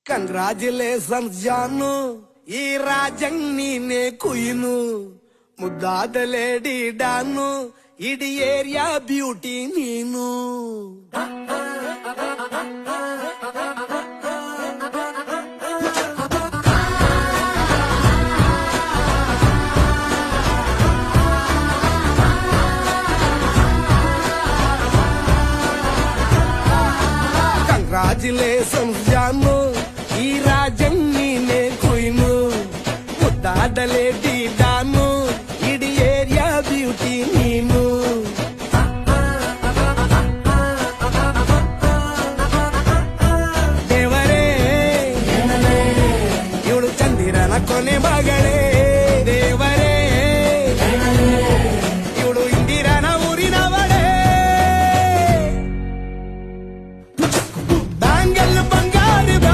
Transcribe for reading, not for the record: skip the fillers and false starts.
Congratulations ಜಾನು, ಈ ರಾಜಂಗ್ ನೀನೆ ಕುಯ್ನು, ಮುದ್ದಾದ ಲೇಡಿ ಡಾನು, ಇಡೀ ಏರಿಯಾ ಬ್ಯೂಟಿ ನೀನು. ಕಂಗ್ರಾಚುಲೇಷನ್ಸ್ ಜಾನು, ಈ ರಾಜಂಗ್ ನೀನೆ ಕುಯ್ನು, ಮುದ್ದಾದ ಲೇಡಿ ಡಾನು, ಇಡೀ ಏರಿಯಾ ಬ್ಯೂಟಿ ನೀನು. ದೇವರೇ ಇವಳು ಚಂದಿರನ ಕೊನೆ ಮಗಳೇ.